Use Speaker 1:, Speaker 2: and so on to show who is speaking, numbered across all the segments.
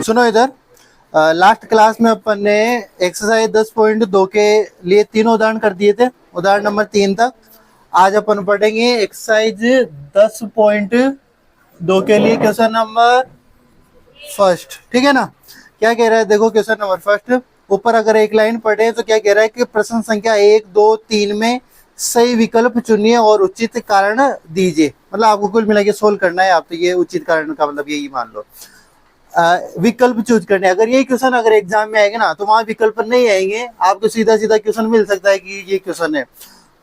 Speaker 1: सुनो इधर, last class में अपन ने एक्सरसाइज 10.2 के लिए 3 उदाहरण कर दिए थे, उदाहरण नंबर 3 तक। आज अपन पढ़ेंगे एक्सरसाइज 10.2 के लिए क्वेश्चन नंबर फर्स्ट। ठीक है ना। क्या कह रहा है, देखो क्वेश्चन नंबर फर्स्ट। ऊपर अगर एक लाइन पढ़े तो क्या कह रहा है कि प्रश्न संख्या 1, 2, 3 में सही विकल्प चुनिए और उचित कारण दीजिए। मतलब आपको कुल मिला के सोल्व करना है। आप तो ये उचित कारण का मतलब यही मान लो, विकल्प चूज करने। अगर ये क्वेश्चन अगर एग्जाम में आएगा ना तो वहां विकल्प नहीं आएंगे, आपको सीधा सीधा क्वेश्चन मिल सकता है कि ये क्वेश्चन है।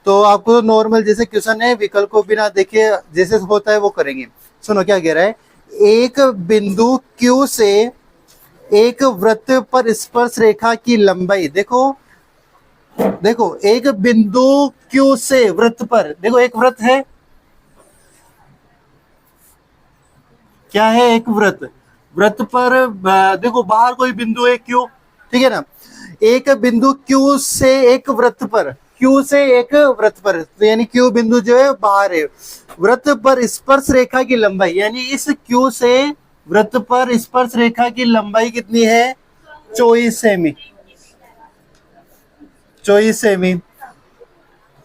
Speaker 1: तो आपको नॉर्मल जैसे क्वेश्चन है विकल्प को बिना देखे जैसे होता है वो करेंगे। सुनो क्या कह रहा है, एक बिंदु Q से एक वृत्त पर स्पर्श रेखा की लंबाई, देखो देखो एक बिंदु Q से वृत्त पर, देखो एक वृत्त है, क्या है, एक वृत्त। वृत्त पर देखो बाहर कोई बिंदु है Q, ठीक है ना। एक बिंदु Q से एक वृत्त पर, Q से एक वृत्त पर, तो यानी Q बिंदु जो है बाहर है। वृत्त पर स्पर्श रेखा की लंबाई, यानी इस Q से वृत्त पर स्पर्श रेखा की लंबाई कितनी है, 24 सेमी, 24 सेमी।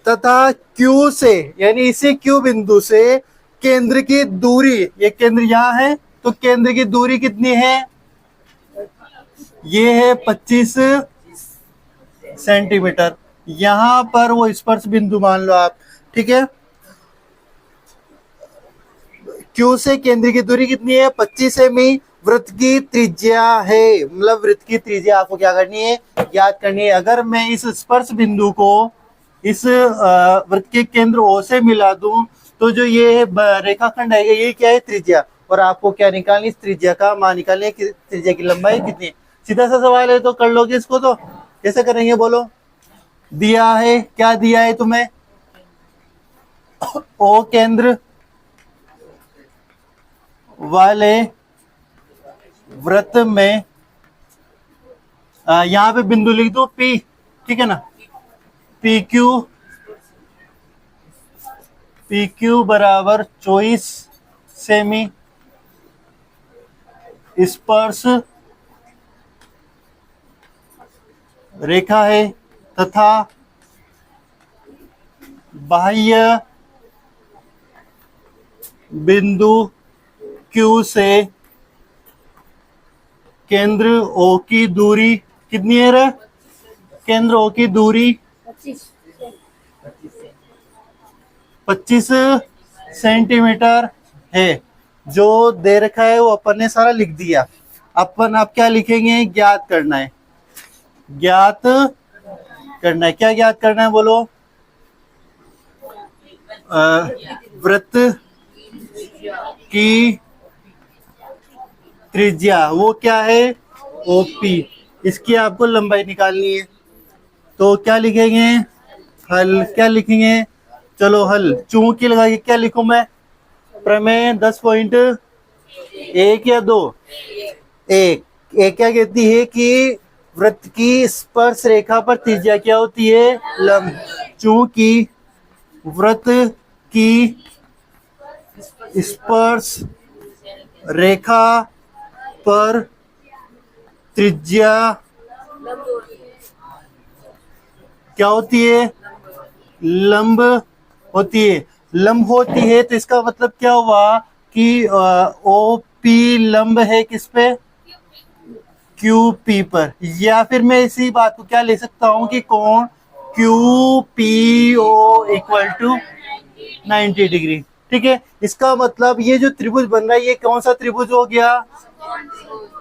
Speaker 1: तथा Q से, यानी इसी Q बिंदु से केंद्र की दूरी, ये केंद्र यहां है, तो केंद्र की दूरी कितनी है, ये है 25 सेंटीमीटर। यहां पर वो स्पर्श बिंदु मान लो आप, ठीक है। Q से केंद्र की दूरी कितनी है, 25 सेमी। वृत्त की त्रिज्या है, मतलब वृत्त की त्रिज्या आपको क्या करनी है, याद करनी है। अगर मैं इस स्पर्श बिंदु को इस वृत्त के केंद्र O से मिला दूं तो जो ये रेखाखंड आएगा ये क्या है, त्रिज्या। और आपको क्या निकालनी, इस त्रिज्या का मान निकालनी है कि त्रिज्या की लंबाई कितनी है। सीधा सा सवाल है तो कर लोगे इसको, तो कैसे करेंगे बोलो। दिया है, क्या दिया है तुम्हें, O केंद्र वाले वृत्त में यहां पे बिंदु लिख दो P, ठीक है ना। PQ बराबर 24 सेमी स्पर्श रेखा है तथा बाह्य बिंदु Q से केंद्र O की दूरी कितनी है रे, केंद्र O की दूरी 25 सेंटीमीटर है। जो दे रखा है वो अपन ने सारा लिख दिया। अपन अब क्या लिखेंगे, ज्ञात करना है, ज्ञात करना है। क्या ज्ञात करना है बोलो, वृत्त की त्रिज्या वो क्या है, OP। इसकी आपको लंबाई निकालनी है। तो क्या लिखेंगे, हल। क्या लिखेंगे, चलो हल। चूंकि लगा के क्या लिखूं मैं, प्रमेय 10.1 या 2, एक क्या कहती है कि वृत्त की स्पर्श रेखा पर त्रिज्या क्या होती है, लंब। चूंकि वृत्त की स्पर्श रेखा पर त्रिज्या क्या होती है, लंब होती है। लंब होती है तो इसका मतलब क्या हुआ कि OP लंब है किस पे, QP पर। या फिर मैं इसी बात को क्या ले सकता हूं कि कोण QPO इक्वल टू 90 डिग्री, ठीक है। इसका मतलब ये जो त्रिभुज बन रहा है ये कौन सा त्रिभुज हो गया,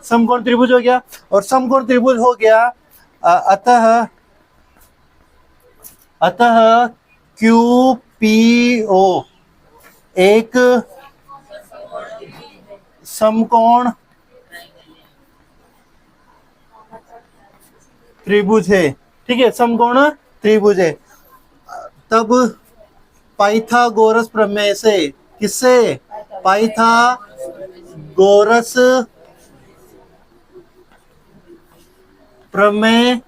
Speaker 1: समकोण त्रिभुज हो गया। और समकोण त्रिभुज हो गया, अतः QPO एक समकोण त्रिभुज है, ठीक है, समकोण त्रिभुज है। तब पाइथागोरस प्रमेय से, किससे, पाइथागोरस प्रमेय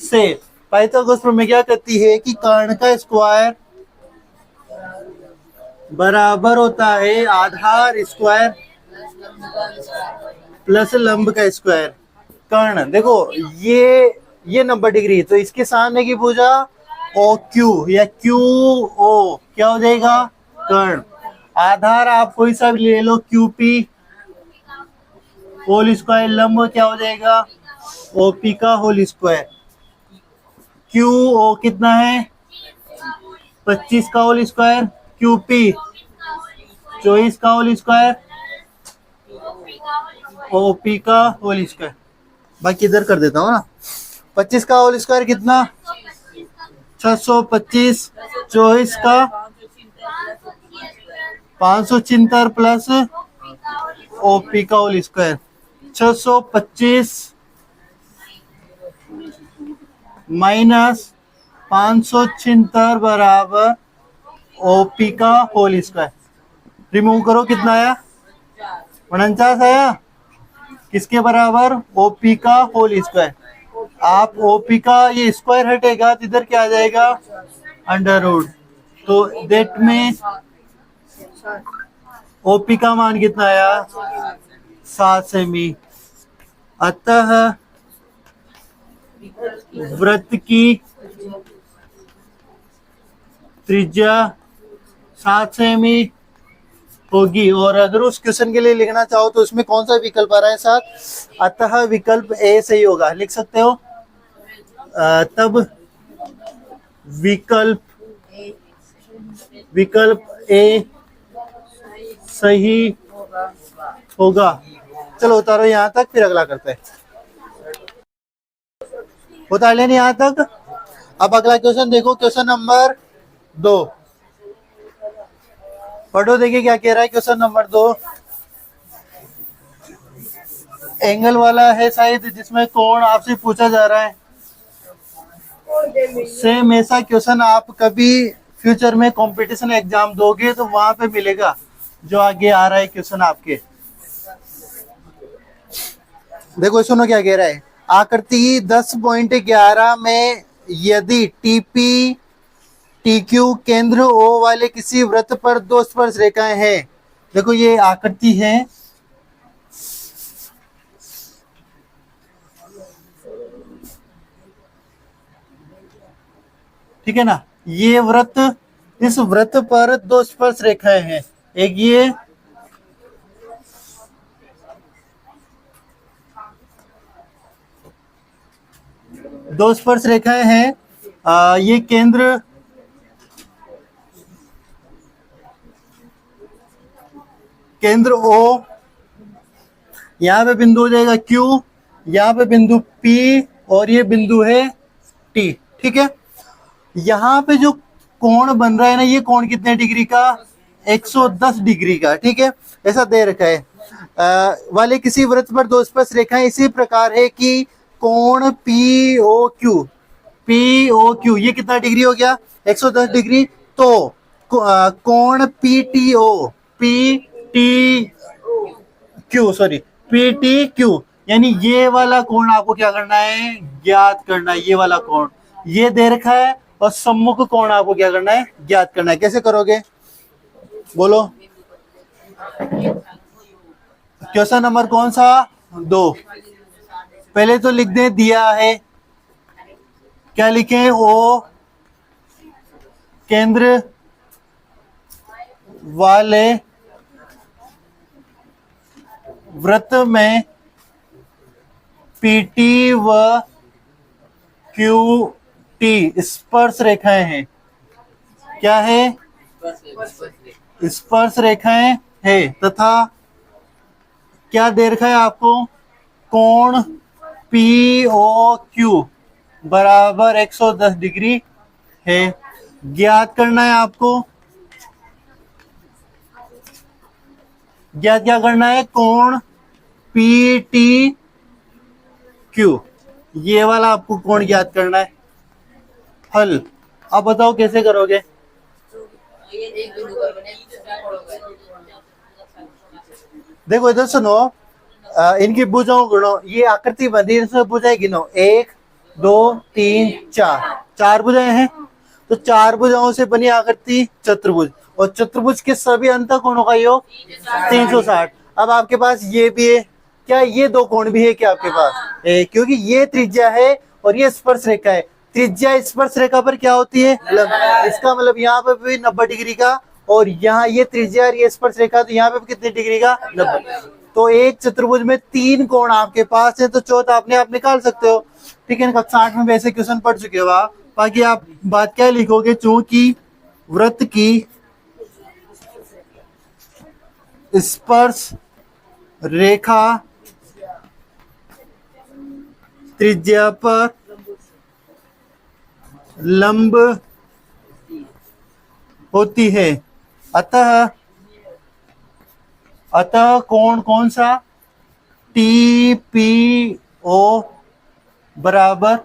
Speaker 1: से। पाइथागोरस प्रमेय क्या कहती है कि कर्ण का स्क्वायर बराबर होता है आधार स्क्वायर प्लस लंब का स्क्वायर कर्ण। देखो ये 90 डिग्री, तो इसके सामने की भुजा ओ क्यू या क्यू ओ क्या हो जाएगा, कर्ण। आधार आप कोई सा भी ले लो, क्यू पी होल स्क्वायर, लंब क्या हो जाएगा, ओपी का होल स्क्वायर। क्यू ओ कितना है, 25 का होल स्क्वायर, क्यू पी 24 का होल स्क्वायर, ओपी का होल स्क्वायर। बाकी इधर कर देता हूँ ना, 25 का होल स्क्वायर कितना, 625, 24 का 576 प्लस ओपी का होल स्क्वायर, 625 माइनस 576 बराबर ओपी का होल स्क्वायर। रिमूव करो, कितना आया, 49 आया, किसके बराबर, ओपी का होल स्क्वायर। आप ओपी का ये स्क्वायर हटेगा तो इधर क्या आ जाएगा, अंडर रूट। तो देट में ओपी का मान कितना आया, 7 सेमी। अतः वृत्त की त्रिज्या 7 सेमी होगी। और अगर उस क्वेश्चन के लिए लिखना चाहो तो उसमें कौन सा विकल्प आ रहा है, 7, अतः विकल्प ए सही होगा, लिख सकते हो। तब विकल्प ए सही होगा। चलो उतारो यहाँ तक, फिर अगला करते हैं। उतार लेने यहाँ तक। अब अगला क्वेश्चन देखो, क्वेश्चन नंबर 2 पढ़ो, देखिए क्या कह रहा है क्वेश्चन नंबर 2। एंगल वाला है शायद, जिसमें कोण आपसे पूछा जा रहा है। सेम ऐसा क्वेश्चन आप कभी फ्यूचर में कंपटीशन एग्जाम दोगे तो वहां पे मिलेगा, जो आगे आ रहा है क्वेश्चन आपके। देखो सुनो क्या कह रहा है, आकृति 10.11 में यदि टीपी टीक्यू केंद्र ओ वाले किसी वृत्त पर दो स्पर्श रेखाएं हैं। देखो ये आकृति है, ठीक है ना, ये वृत्त, इस वृत्त पर दो स्पर्श रेखाएं हैं, एक ये दो स्पर्श रेखाएं हैं। ये केंद्र ओ, यहाँ पे बिंदु हो जाएगा Q, यहाँ पे बिंदु P और ये बिंदु है T, ठीक है। यहाँ पे जो कोण बन रहा है ना, ये कोण कितने डिग्री का, 110 डिग्री का, ठीक है, ऐसा दे रखा है। वाले किसी वृत्त पर दो स्पर्श रेखाएं इसी प्रकार है कि कोण POQ ये कितना डिग्री हो गया, 110 डिग्री। तो कोण PTQ यानी ये वाला कोण आपको क्या करना है, ज्ञात करना है। ये वाला कोण ये दे रखा है और सम्मुख कोण आपको क्या करना है, ज्ञात करना है। कैसे करोगे बोलो, क्वेश्चन नंबर कौन सा, 2। पहले तो लिख दे, दिया है, क्या लिखें, ओ केंद्र वाले वृत्त में पीटी व क्यूटी स्पर्श रेखाएं हैं। क्या है, स्पर्श रेखाएं है, तथा क्या दे रखा है आपको, कोण POQ बराबर 110 डिग्री है। ज्ञात करना है आपको, ज्ञात क्या करना है, कोण PTQ, ये वाला आपको कोण ज्ञात करना है। हल, अब बताओ कैसे करोगे। देखो इधर सुनो, इनकी भुजाओं गिनो, ये आकृति बनी है, इसमें भुजाएं गिनो, 1 2 3 4 भुजाएं हैं। तो 4 भुजाओं से बनी आकृति चतुर्भुज, और चतुर्भुज के सभी अंतः कोणों का योग 360। अब आपके पास ये भी है, क्या ये दो कोण भी है क्या आपके पास? क्योंकि ये त्रिज्या है और ये स्पर्श रेखा है। त्रिज्या स्पर्श रेखा पर क्या होती है? इसका मतलब यहाँ पे भी 90 डिग्री का, और यहाँ ये त्रिज्या और ये स्पर्श रेखा, तो यहाँ पे भी कितने डिग्री का? 90। तो एक चतुर्भुज में 3 कोण आपके पास है, तो चौथा अपने आप निकाल सकते हो। ठीक है, कक्षा 8 में वैसे क्वेश्चन पढ़ चुके हो आप। बाकी आप बात क्या लिखोगे? चूंकि वृत्त की स्पर्श रेखा त्रिज्या पर लंब होती है, अतः कोण कौन सा? टी पी ओ बराबर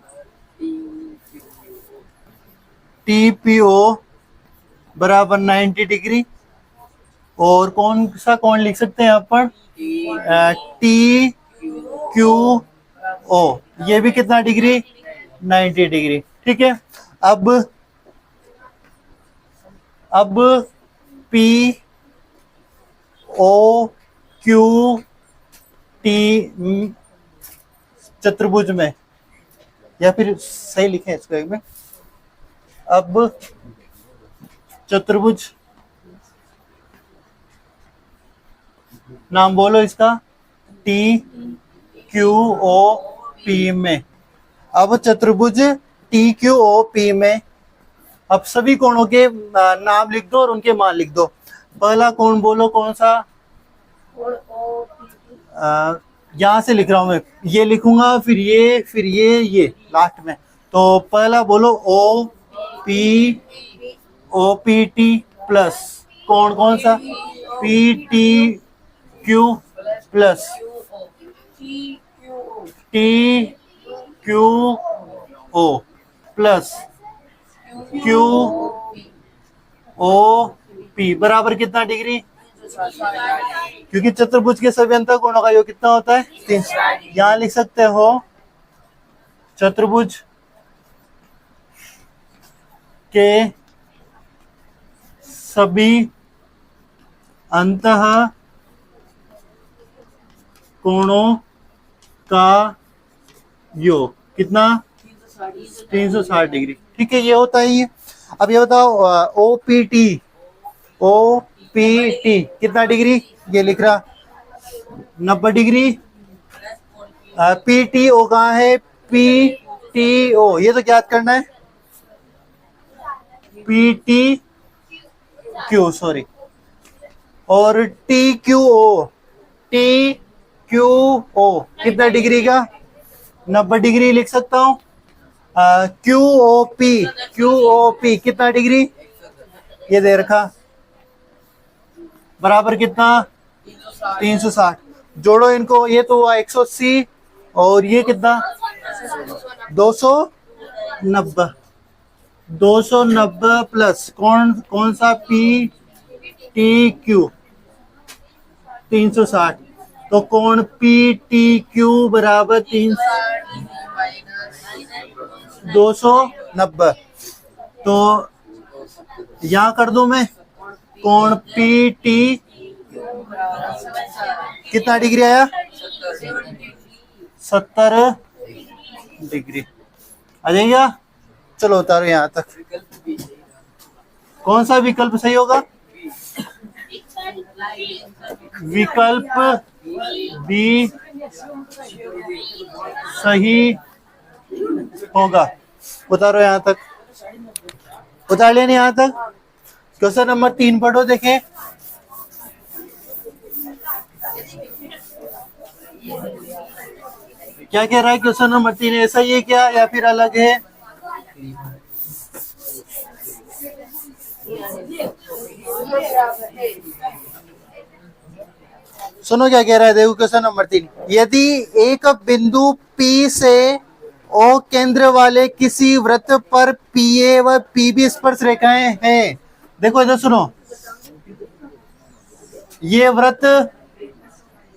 Speaker 1: TPO बराबर 90 डिग्री। और कौन सा कोण लिख सकते हैं अपन? TQO, ये भी कितना डिग्री? 90 डिग्री। ठीक है, अब POQT चतुर्भुज में, या फिर सही लिखें इसको एक में, अब चतुर्भुज नाम बोलो इसका, TQOP में। अब चतुर्भुज TQOP में अब सभी कोणों के नाम लिख दो और उनके मान लिख दो। पहला कोण बोलो कौन सा? यहां से लिख रहा हूं मैं, ये लिखूंगा फिर ये लास्ट में। तो पहला बोलो OPT प्लस कोण कौन सा? PTQ plus TQO plus QOP बराबर कितना डिग्री? क्योंकि चतुर्भुज के सभी अंतःकोणों का योग कितना होता है? 3। यहां लिख सकते हो चतुर्भुज के सभी अंतः कोणों का योग कितना? 360 डिग्री। ठीक है, ये होता है ये। अब ये बताओ OPT कितना डिग्री? ये लिख रहा 90 डिग्री। PTO कहाँ है? PTO ये तो याद करना है, PTQ सॉरी। और TQO कितना डिग्री का? 90 डिग्री लिख सकता हूं। QOP कितना डिग्री? ये दे रखा, बराबर कितना? 360। जोड़ो इनको, ये तो हुआ 180 और ये कितना? 290 प्लस कौन सा? PTQ 360। तो कोण PTQ बराबर 290। तो यहां कर दूं मैं, कोण PT कितना डिग्री आया? 70 डिग्री आ जाएगा। चलो उतारो यहां तक। कौन सा विकल्प सही होगा? विकल्प बी सही होगा। उतारो यहां तक, उतार लेने यहां तक। क्वेश्चन नंबर 3 पढ़ो, देखें। क्या कह रहा है क्वेश्चन नंबर 3? ऐसा ही है क्या या फिर अलग है? सुनो क्या कह रहा है, देखो क्वेश्चन नंबर 3। यदि एक बिंदु P से O केंद्र वाले किसी वृत्त पर PA व PB स्पर्श रेखाएं हैं। देखो इधर सुनो, ये वृत्त,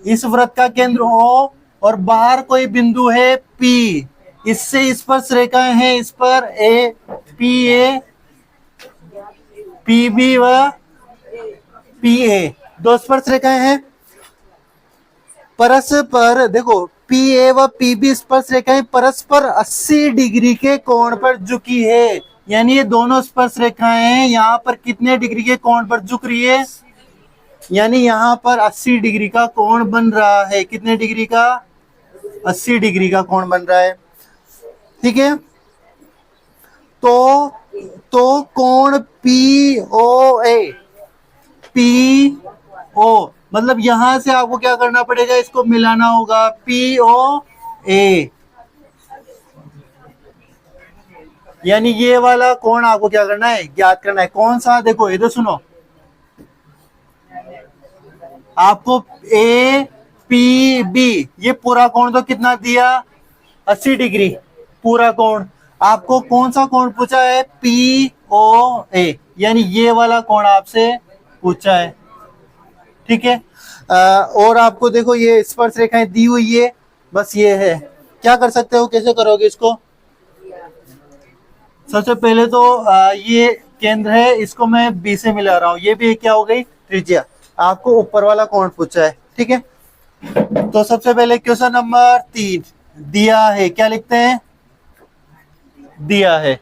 Speaker 1: इस वृत्त का केंद्र O और बाहर कोई बिंदु है P, इससे स्पर्श रेखाएं हैं इस पर PA PB व PA, दो स्पर्श रेखाएं हैं। परस्पर देखो पी ए व पी बी स्पर्श रेखाएं परस्पर 80 डिग्री के कोण पर झुकी है, यानी ये दोनों स्पर्श रेखाएं यहाँ पर कितने डिग्री के कोण पर झुक रही है, यानी यहाँ पर 80 डिग्री का कोण बन रहा है। कितने डिग्री का? 80 डिग्री का कोण बन रहा है। ठीक है, तो कोण पी ओ ए, पी ओ मतलब यहां से आपको क्या करना पड़ेगा, इसको मिलाना होगा, पी ओ ए, यानी ये वाला कोण आपको क्या करना है, ज्ञात करना है। कौन सा? देखो इधर सुनो, आपको ए पी बी ये पूरा कोण तो कितना दिया, 80 डिग्री पूरा कोण। आपको कौन सा कोण पूछा है, पी ओ ए, यानी ये वाला कोण आपसे पूछा है। ठीक है, और आपको देखो ये स्पर्श रेखाएं दी हुई है, बस ये है। क्या कर सकते हो, कैसे करोगे इसको? सबसे पहले तो ये केंद्र है, इसको मैं बी से मिला रहा हूं, ये भी क्या हो गई, त्रिज्या। आपको ऊपर वाला कोण पूछा है। ठीक है, तो सबसे पहले क्वेश्चन नंबर 3 दिया है, क्या लिखते हैं, दिया है।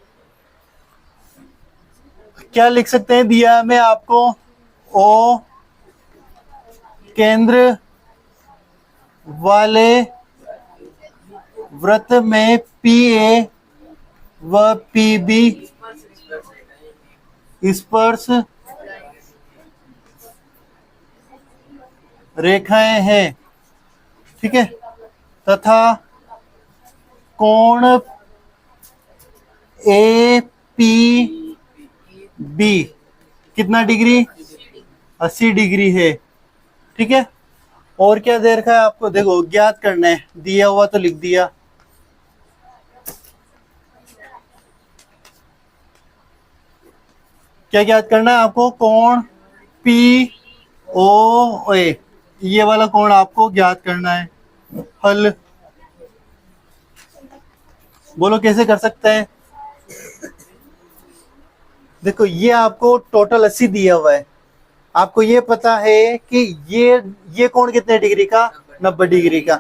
Speaker 1: क्या लिख सकते हैं दिया में आपको, ओ केंद्र वाले वृत्त में पी ए व पी बी स्पर्श रेखाएं हैं। ठीक है, तथा कोण ए पी बी कितना डिग्री, 80 डिग्री है। ठीक है, और क्या दे रखा है आपको, देखो ज्ञात करना है, दिया हुआ तो लिख दिया। क्या ज्ञात करना है आपको, कोण पी ओ ए, ये वाला कोण आपको ज्ञात करना है। हल बोलो कैसे कर सकते हैं। देखो ये आपको टोटल 80 दिया हुआ है, आपको ये पता है कि ये कोण कितने डिग्री का, 90 डिग्री का।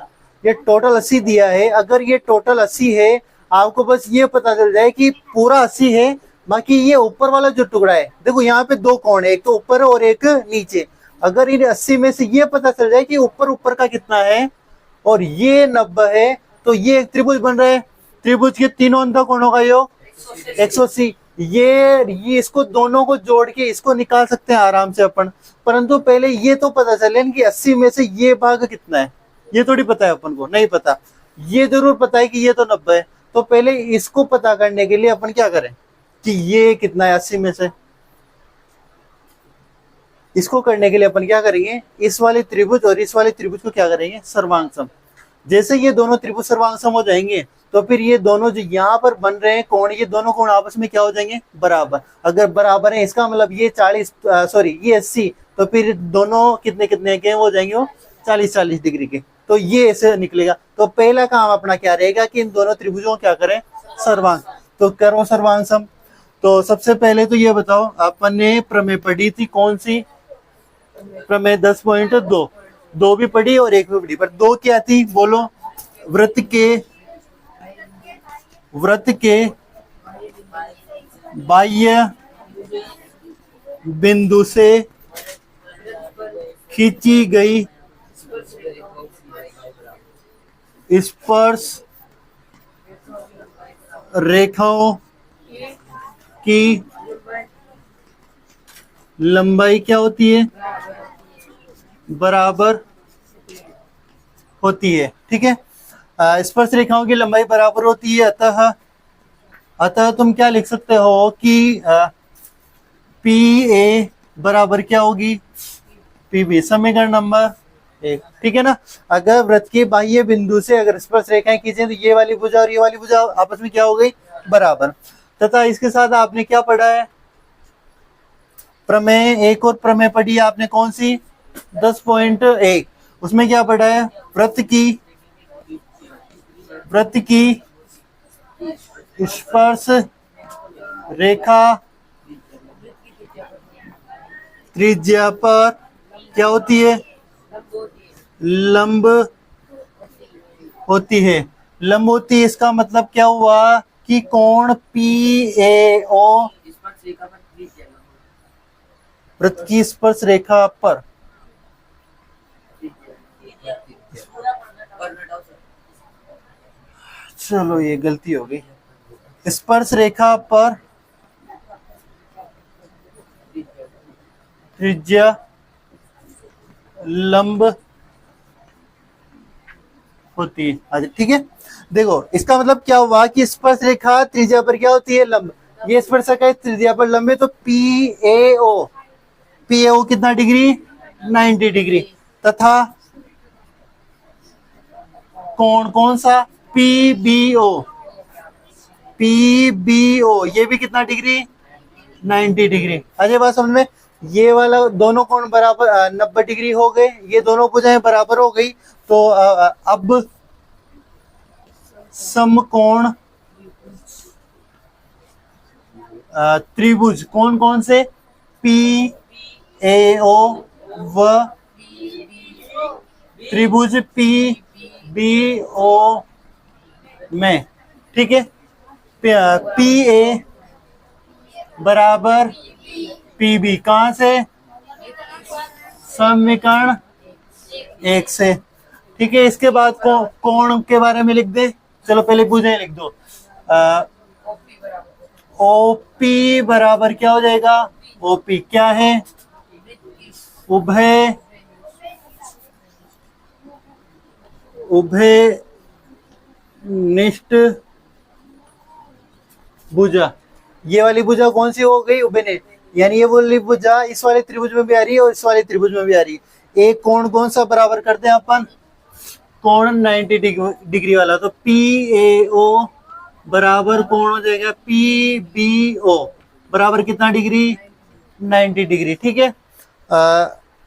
Speaker 1: ये टोटल 80 दिया है, अगर ये टोटल 80 है, आपको बस ये पता चल जाए कि पूरा 80 है, बाकी ये ऊपर वाला जो टुकड़ा है, देखो यहाँ पे दो कोण है, एक तो ऊपर और एक नीचे। अगर इन 80 में से ये पता चल जाए कि ऊपर का कितना है और ये 90 है, तो ये एक त्रिभुज बन रहा है। त्रिभुज के तीनों अंतः कोणों का योग 180। ये इसको दोनों को जोड़ के इसको निकाल सकते हैं आराम से अपन, परंतु पहले ये तो पता चले कि 80 में से ये भाग कितना है, ये थोड़ी पता है अपन को, नहीं पता। ये जरूर पता है कि ये तो 90 है, तो पहले इसको पता करने के लिए अपन क्या करें कि ये कितना है 80 में से। इसको करने के लिए अपन क्या करेंगे, इस वाले त्रिभुज और इस वाले त्रिभुज को क्या करेंगे, सर्वांग सम। जैसे ये दोनों त्रिभुज सर्वांग सम हो जाएंगे, तो फिर ये दोनों जो यहाँ पर बन रहे हैं कोण, ये दोनों कोण आपस में क्या हो जाएंगे, बराबर। अगर बराबर है इसका मतलब ये 40 सॉरी ये 80, तो फिर दोनों कितने कितने के हो जाएंगे, वो 40-40 डिग्री के। तो ये ऐसे निकलेगा। तो पहला काम अपना क्या रहेगा कि इन दोनों त्रिभुजों क्या करें, सर्वांग। तो करो सर्वांग सम। तो सबसे पहले तो ये बताओ, अपन ने प्रमेय पढ़ी थी कौन सी, प्रमेय 10.2, 2 भी पढ़ी और 1 भी पढ़ी, पर 2 क्या थी बोलो, वृत्त के बाह्य बिंदु से खींची गई स्पर्श रेखाओं की लंबाई क्या होती है, बराबर होती है। ठीक है, स्पर्श रेखाओं की लंबाई बराबर होती है, अतः तुम क्या लिख सकते हो कि पी ए बराबर क्या होगी, पी बी। समीकरण नंबर 1। ठीक है ना, अगर वृत्त के बाह्य बिंदु से अगर स्पर्श रेखाएं खींचे तो ये वाली भुजा और ये वाली भुजा आपस में क्या हो गई, बराबर। तथा इसके साथ आपने क्या पढ़ा है, प्रमेय 1 और प्रमेय पढ़ी आपने कौन सी, 10.1। उसमें क्या पढ़ा है, वृत्त की स्पर्श रेखा त्रिज्या पर क्या होती है, लंब होती है। लंब होती है इसका मतलब क्या हुआ कि कोण पी ए ओ वृत्त की स्पर्श रेखा पर, चलो ये गलती हो गई, स्पर्श रेखा पर त्रिज्या लंब होती है। अच्छा ठीक है, देखो इसका मतलब क्या हुआ कि स्पर्श रेखा त्रिज्या पर क्या होती है, लंब। ये स्पर्श रेखा त्रिज्या पर लंब है, तो पी ए ओ कितना डिग्री, 90 डिग्री। तथा कोण कौन सा, पी बी ओ ये भी कितना डिग्री, 90 डिग्री। अजय बात समझ में, ये वाला दोनों कोण बराबर 90 डिग्री हो गए, ये दोनों भुजाएं बराबर हो गई। तो अब समकोण त्रिभुज कौन कौन से, पी ए ओ व त्रिभुज पी बी ओ में, ठीक है। पी ए बराबर पी बी कहां से, समीकरण 1 से, ठीक है। इसके बाद कोण के बारे में लिख दे, चलो पहले भुजाएं लिख दो। ओपी बराबर क्या हो जाएगा, ओपी क्या है, उभय निष्ठ भुजा। ये वाली भुजा कौन सी हो गई, उभयनिष्ठ, यानी ये वाली भुजा इस वाले त्रिभुज में भी आ रही है और इस वाले त्रिभुज में भी आ रही है। एक कोण कौन सा बराबर करते हैं अपन, कोण 90 डिग्री वाला, तो पी ए ओ बराबर कोण हो जाएगा पी बी ओ बराबर कितना डिग्री, 90 डिग्री, ठीक है।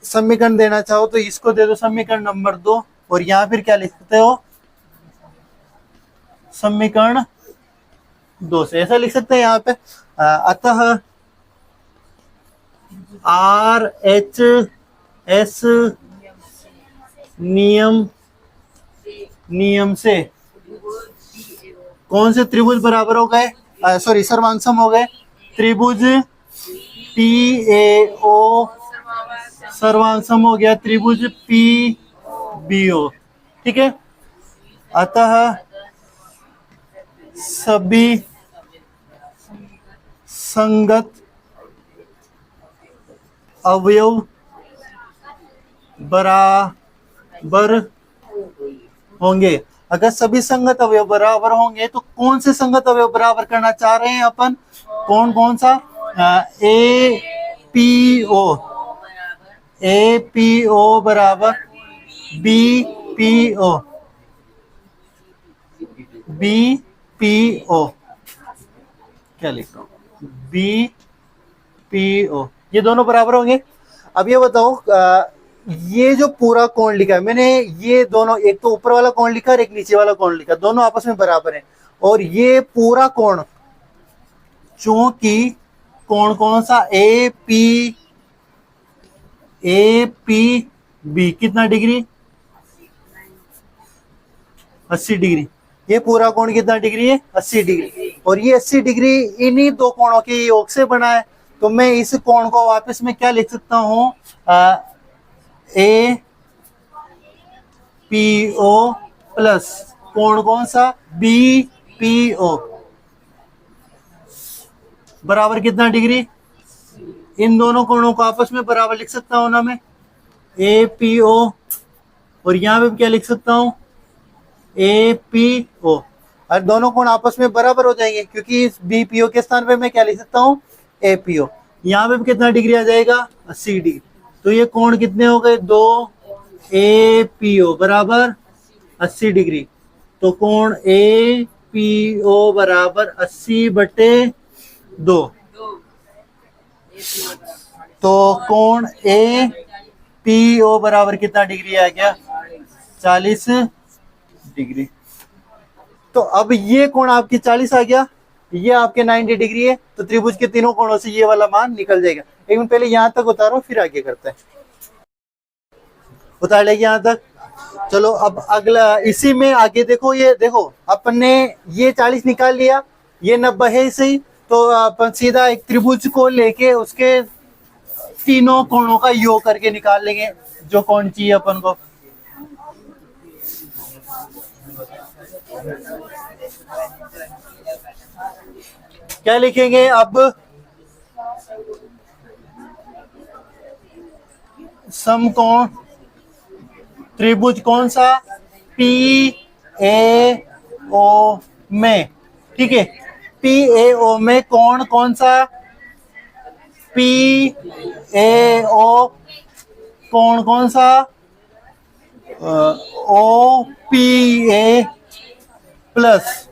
Speaker 1: समीकरण देना चाहो तो इसको दे दो समीकरण नंबर 2, और यहाँ फिर क्या लिख सकते हो, समीकरण 2 से ऐसा लिख सकते हैं यहाँ पे। अतः आर एच एस नियम से कौन से त्रिभुज बराबर हो गए, सॉरी सर्वांशम हो गए, त्रिभुज पी ए ओ सर्वांशम हो गया त्रिभुज पी बी ओ, ठीक है। अतः सभी संगत अवयव बराबर होंगे। अगर सभी संगत अवयव बराबर होंगे तो कौन से संगत अवयव बराबर करना चाह रहे हैं अपन, कौन कौन सा, ए पी ओ बराबर बी पी ओ क्या लिख रहा हूं, बी पी ओ, ये दोनों बराबर होंगे। अब ये बताओ, ये जो पूरा कोण लिखा है मैंने, ये दोनों, एक तो ऊपर वाला कोण लिखा और एक नीचे वाला कोण लिखा, दोनों आपस में बराबर हैं। और ये पूरा कोण, चूंकि कोण कौन सा, ए पी बी कितना डिग्री, 80 डिग्री। ये पूरा कोण कितना डिग्री है, 80 डिग्री, और ये 80 डिग्री इन्हीं दो कोणों के योग से बना है। तो मैं इस कोण को वापस में क्या लिख सकता हूं, ए पी ओ प्लस कोण कौन सा, बी पी ओ बराबर कितना डिग्री, इन दोनों कोणों को आपस में बराबर लिख सकता हूं ना मैं, ए पी ओ, और यहां पे क्या लिख सकता हूं, ए पी ओ, और दोनों कोण आपस में बराबर हो जाएंगे, क्योंकि इस बी पी ओ के स्थान पे मैं क्या लिख सकता हूं, ए पी ओ। यहाँ पे भी कितना डिग्री आ जाएगा, 80 डिग्री। तो ये कोण कितने हो गए, 2 ए पी ओ बराबर 80 डिग्री। तो कोण ए पी ओ बराबर 80/2। तो कोण ए पी ओ बराबर कितना डिग्री आ गया, 40 डिग्री। तो अब ये कोण आपकी 40 आ गया, ये आपके 90 डिग्री है, तो त्रिभुज के तीनों कोणों से ये वाला मान निकल जाएगा। एक मिनट पहले यहां तक उतारो, फिर आगे करते हैं। उतार लेंगे यहां तक। चलो अब अगला इसी में आगे देखो, ये देखो अपन ने ये 40 निकाल लिया, ये 90 है सही, तो अपन सीधा एक त्रिभुज को लेके उसके तीनों कोणों का योग करके निकाल लेंगे जो कोण चाहिए अपन को। क्या लिखेंगे अब, समकोण त्रिभुज कौन सा, पी ए ओ में, ठीक है, पी ए ओ में कोण कौन सा, पी ए ओ, कोण कौन सा, O P A plus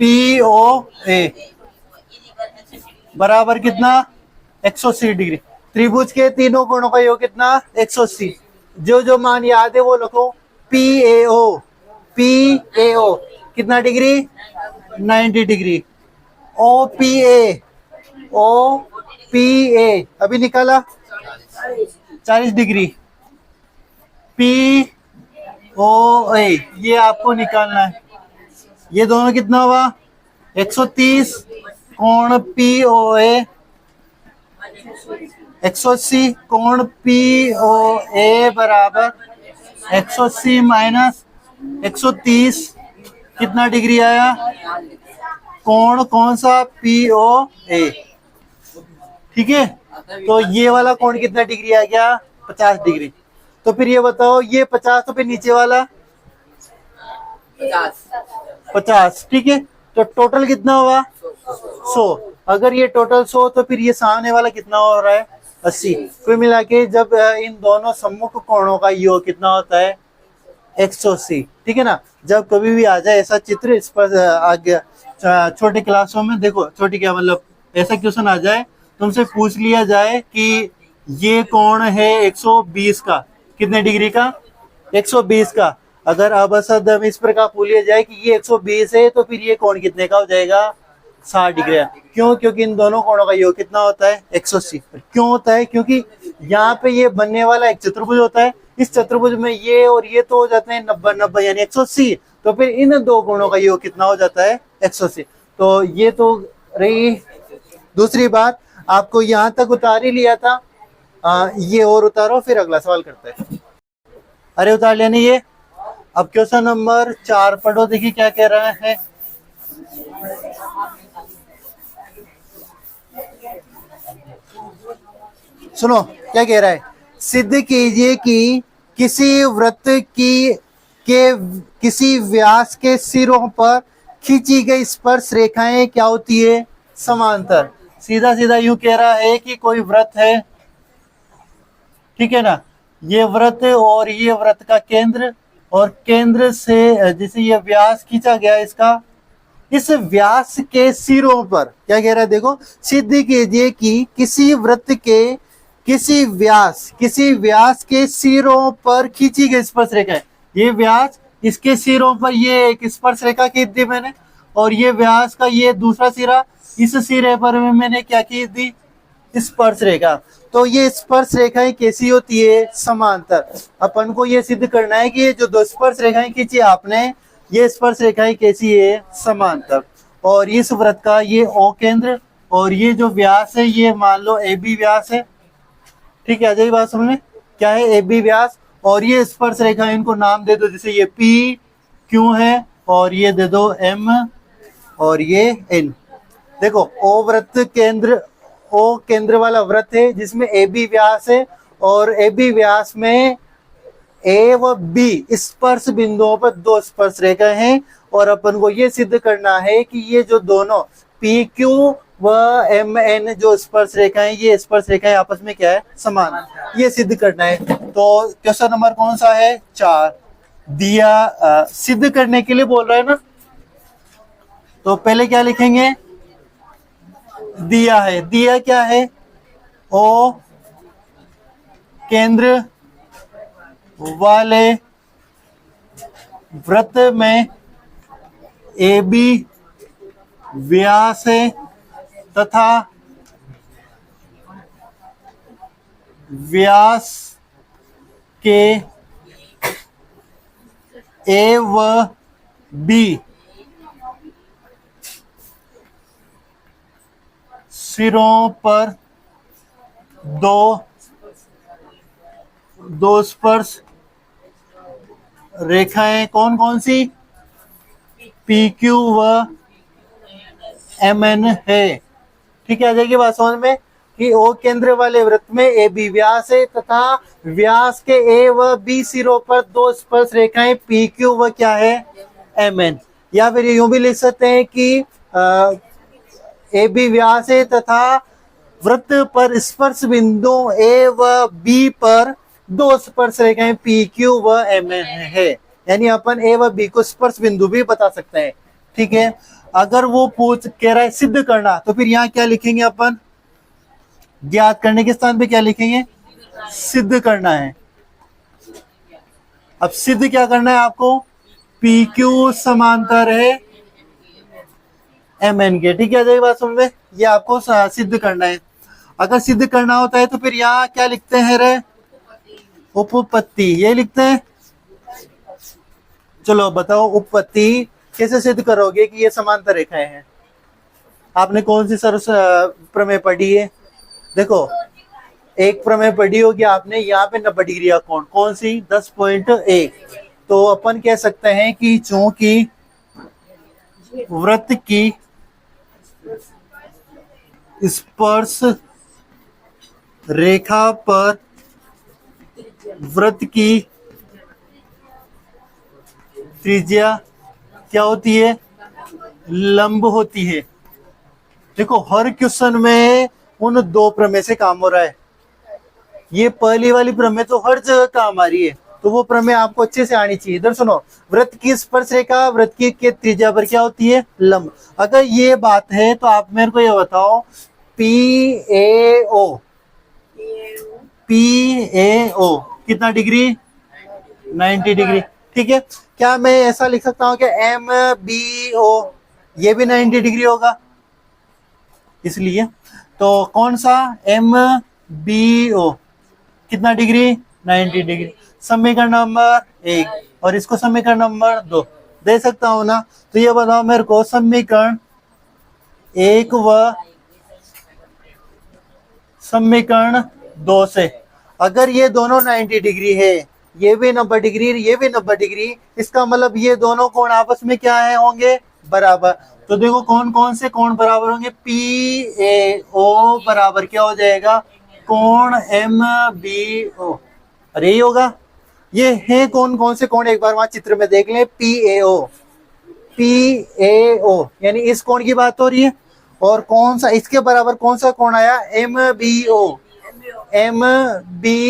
Speaker 1: P O A बराबर कितना, 180 डिग्री। त्रिभुज के तीनों कोणों का योग कितना, 180। जो जो मान याद है वो लिखो, P A O, P A O कितना degree, 90 degree. O P A, O P A अभी निकाला 40 डिग्री। पी ओ ए ये आपको निकालना है, ये दोनों कितना हुआ, 130। कोण पी ओ ए 180, कोण पी ओ ए बराबर 180 माइनस 130 कितना डिग्री आया, कोण कौन सा, पी ओ ए, ठीक है। तो ये वाला कोण कितना डिग्री आ गया, 50 डिग्री। तो फिर ये बताओ, ये 50 तो फिर नीचे वाला 50, ठीक है। तो टोटल कितना हुआ, 100। अगर ये टोटल 100 तो फिर ये सामने वाला कितना हो रहा है, 80। कुल मिला के जब इन दोनों सम्मुख कोणों का योग कितना होता है, 180, ठीक है ना। जब कभी भी आ जाए ऐसा चित्र, इस पर आगे छोटे क्लासों में देखो, छोटी क्या मतलब, ऐसा क्वेश्चन आ जाए, तुमसे पूछ लिया जाए कि ये कोण है 120 का, कितने डिग्री का, 120 का। अगर अबसद इस प्रकार पूछ लिया जाए कि ये 120 है, तो फिर ये कोण कितने का हो जाएगा, 60 डिग्री। क्यों, क्योंकि इन दोनों कोणों का योग कितना होता है, 180। क्यों होता है, क्योंकि यहाँ पे ये बनने वाला एक चतुर्भुज होता है, इस चतुर्भुज में ये और ये तो हो जाते हैं 90 90 यानी 180। तो फिर इन दो कोणों का योग कितना हो जाता है, 180। तो ये तो रही दूसरी बात, आपको यहाँ तक उतार ही लिया था। ये और उतारो, फिर अगला सवाल करते हैं। अरे उतार लिया नहीं ये। अब क्वेश्चन नंबर 4 पढ़ो, देखिए क्या कह रहा है। सुनो क्या कह रहा है, सिद्ध कीजिए कि किसी वृत्त की के किसी व्यास के सिरों पर खींची गई स्पर्श रेखाएं क्या होती है, समांतर। सीधा सीधा यूं कह रहा है कि कोई वृत्त है, ठीक है ना, ये वृत्त और ये वृत्त का केंद्र, और केंद्र से जैसे ये व्यास खींचा गया इसका, इस व्यास के सिरों पर क्या कह रहा है, देखो, सिद्ध कीजिए कि किसी वृत्त के किसी व्यास के सिरों पर खींची गई स्पर्श रेखा है। ये व्यास, इसके सिरों पर ये एक स्पर्श रेखा खींच दी मैंने, और ये व्यास का ये दूसरा सिरा, इस सिरे पर मैंने क्या खींच दी, स्पर्श रेखा। तो ये स्पर्श रेखाएं कैसी होती है, समांतर। अपन को ये सिद्ध करना है कि ये जो दो स्पर्श रेखाएं खींची आपने, ये स्पर्श रेखाएं कैसी है, समांतर। और इस वृत्त का ये ओ केंद्र, और ये जो व्यास है ये मान लो ए बी व्यास है, ठीक है। आ जाइए बात समझ में, क्या है, ए बी व्यास। और ये स्पर्श रेखा, इनको नाम दे दो, जैसे ये पी क्यू है, और ये दे दो एम, और ये एन। देखो ओ वृत्त केंद्र, ओ केंद्र वाला वृत्त है जिसमें ए बी व्यास है, और ए बी व्यास में ए व बी स्पर्श बिंदुओं पर दो स्पर्श रेखा हैं। और अपन को ये सिद्ध करना है कि ये जो दोनों पी क्यू व एम एन जो स्पर्श रेखाएं, ये स्पर्श रेखाएं आपस में क्या है, समान, ये सिद्ध करना है। तो क्वेश्चन नंबर कौन सा है, 4 दिया, सिद्ध करने के लिए बोल रहा है ना। तो पहले क्या लिखेंगे, दिया है, दिया क्या है, ओ केंद्र वाले वृत्त में ए बी व्यास है तथा व्यास के ए व बी सिरों पर दो स्पर्श रेखाएं कौन कौन सी, पी क्यू व एम एन है। ठीक है, आ जाएगी बात समझ में कि ओ केंद्र वाले वृत्त में ए बी व्यास है तथा व्यास के ए व बी सिरों पर दो स्पर्श रेखाएं पी क्यू व क्या है, एम एन। या फिर यूं भी लिख सकते हैं कि ए बी व्यास है तथा वृत्त पर स्पर्श बिंदु ए व बी पर दो स्पर्श रेखाएं पी क्यू व एम एन है। यानी अपन ए व बी को स्पर्श बिंदु भी बता सकते हैं। ठीक है, अगर वो पूछ कह रहा है सिद्ध करना, तो फिर यहाँ क्या लिखेंगे अपन, ज्ञात करने के स्थान पे क्या लिखेंगे, सिद्ध करना है। अब सिद्ध क्या करना है आपको, पी क्यू समांतर है एम एन के। ठीक है, देखिए बात समझ में, ये आपको सिद्ध करना है। अगर सिद्ध करना होता है तो फिर यहाँ क्या लिखते हैं रे, उपपत्ति, ये लिखते हैं। चलो बताओ उपपत्ति कैसे सिद्ध करोगे कि ये समांतर रेखाएं हैं। आपने कौन सी सर्व प्रमेय पढ़ी है, देखो एक प्रमेय पढ़ी होगी आपने, यहाँ पे 90 डिग्री का कोण, कौन सी, 10.1। तो अपन कह सकते हैं कि चूंकि वृत्त की स्पर्श रेखा पर वृत्त की त्रिज्या क्या होती है, लंब होती है। देखो हर क्वेश्चन में उन दो प्रमेय से काम हो रहा है। ये पहली वाली प्रमेय तो हर जगह काम आ रही है, तो वो प्रमेय आपको अच्छे से आनी चाहिए। इधर सुनो, वृत्त की स्पर्श रेखा वृत्त की के त्रिज्या पर क्या होती है, लंब। अगर ये बात है तो आप मेरे को ये बताओ, पी ए ओ कितना डिग्री, 90 डिग्री। ठीक है, क्या मैं ऐसा लिख सकता हूं कि एम बी ओ ये भी 90 डिग्री होगा, इसलिए तो कौन सा, एम बी ओ कितना डिग्री, 90 डिग्री। समीकरण नंबर 1 और इसको समीकरण नंबर 2 दे सकता हूं ना। तो ये बताओ मेरे को, समीकरण 1 व समीकरण 2 से अगर ये दोनों 90 डिग्री है, ये भी 90 डिग्री, ये भी 90 डिग्री, इसका मतलब ये दोनों कोण आपस में क्या है, होंगे बराबर। तो देखो कौन कौन से कोण बराबर होंगे, पी ए ओ बराबर क्या हो जाएगा, कोण एम बी ओ। अरे ये होगा, ये है कौन कौन से कोण, एक बार वहां चित्र में देख लें, पी ए ओ यानी इस कोण की बात हो रही है। और कौन सा इसके बराबर कौन सा कोण आया, एम बी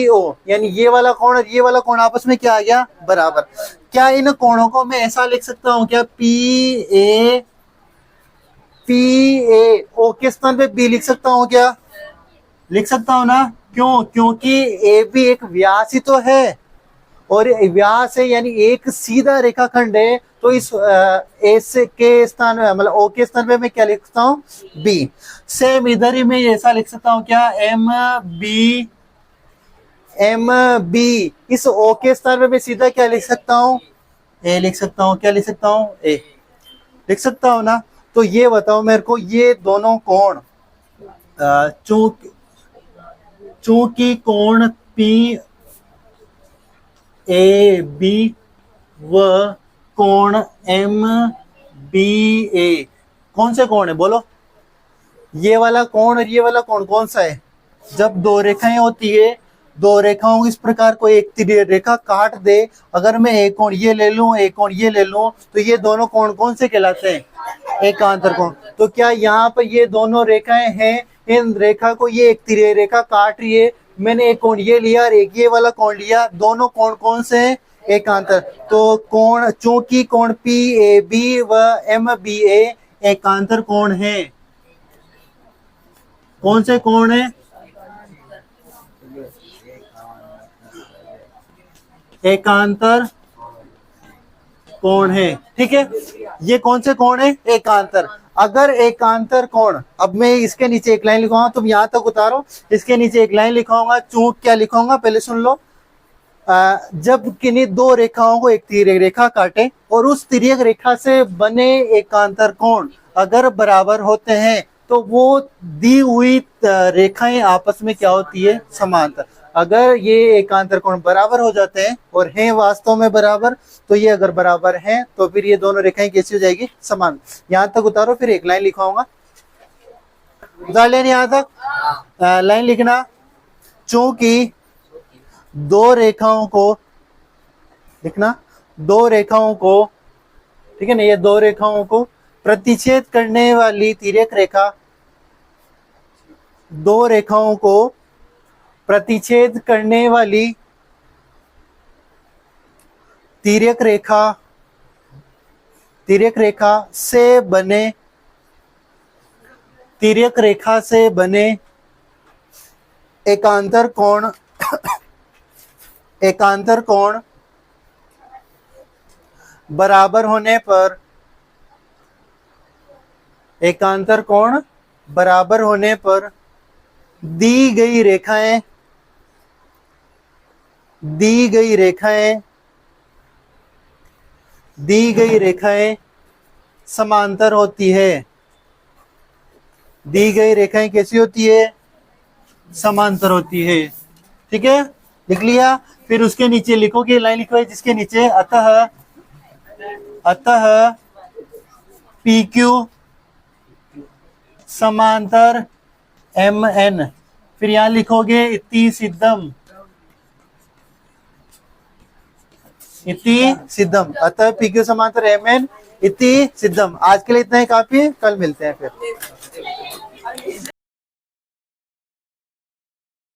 Speaker 1: ओ यानी ये वाला कोण और ये वाला कोण आपस में क्या आ गया, बराबर। क्या इन कोणों को मैं ऐसा लिख सकता हूं क्या, पी ए ओ के स्थान पे बी लिख सकता हूं क्या, लिख सकता हूं ना। क्यों, क्योंकि ए भी एक व्यास ही तो है, और व्यास है यानी एक सीधा रेखाखंड है। तो इस ए से के स्थान में, मतलब ओ के स्थान पे मैं क्या लिख सकता हूँ, बी। सेम इधर ही मैं ऐसा लिख सकता हूँ क्या, एम बी इस ओ के स्थान पे मैं सीधा क्या लिख सकता हूँ, ए लिख सकता हूँ। क्या लिख सकता हूँ, ए लिख सकता हूँ ना। तो ये बताओ मेरे को, ये दोनों कोण चूंकि कोण पी ए बी व कोण एम बी ए कौन से कोण है, बोलो। ये वाला कोण और ये वाला कोण कौन सा है, जब दो रेखाएं होती है, दो रेखाओं इस प्रकार को एक रेखा काट दे, अगर मैं एक कोण ये ले लूं, एक कोण ये ले लूं, तो ये दोनों कोण कौन से कहलाते हैं, एकांतर कोण। तो क्या यहाँ पर ये दोनों रेखाएं हैं, इन रेखा को ये एक तिरछी रेखा काट रही है, मैंने एक कोण ये लिया और एक ये वाला कोण लिया, दोनों कोण कौन से हैं, एकांतर। तो कोण, चूंकि कोण पी ए बी व एम बी ए एकांतर कोण है, कौन से कोण है, एकांतर कोण है। ठीक है, ये कौन से कोण है, एकांतर। अगर एकांतर कोण, अब मैं इसके नीचे एक लाइन लिखूंगा, तुम यहां तक उतारो, इसके नीचे एक लाइन लिखाऊंगा, चूक क्या लिखूंगा पहले सुन लो। जब किन्हीं दो रेखाओं को एक तिर्यक रेखा काटे और उस तिर्यक रेखा से बने एकांतर कोण अगर बराबर होते हैं तो वो दी हुई रेखाएं आपस में क्या होती है, समांतर। अगर ये एकांतर कोण बराबर हो जाते हैं और हैं वास्तव में बराबर, तो ये अगर बराबर हैं तो फिर ये दोनों रेखाएं कैसी हो जाएगी, समान। यहां तक उतारो, फिर एक लाइन लिखाऊंगा, उतार लेना यहां तक। लाइन लिखना, चूंकि दो रेखाओं को लिखना, दो रेखाओं को, ठीक है ना, ये दो रेखाओं को प्रतिच्छेद करने वाली तिर्यक रेखा, दो रेखाओं को प्रतिच्छेद करने वाली तिर्यक रेखा, तिर्यक रेखा से बने, तिर्यक रेखा से बने एकांतर कोण, एकांतर कोण बराबर होने पर, एकांतर कोण बराबर होने पर दी गई रेखाएं, दी गई रेखाएं, दी गई रेखाएं समांतर होती है। दी गई रेखाएं कैसी होती है, समांतर होती है। ठीक है, लिख लिया। फिर उसके नीचे लिखोगे, लाइन लिखो जिसके नीचे अतः, अतः पी क्यू समांतर एम एन। फिर यहां लिखोगे इति सिद्धम, इति सिद्धम, अतः पी क्यू समांतर एम एन इति सिद्धम। आज के लिए इतना ही काफी है, कल मिलते हैं फिर।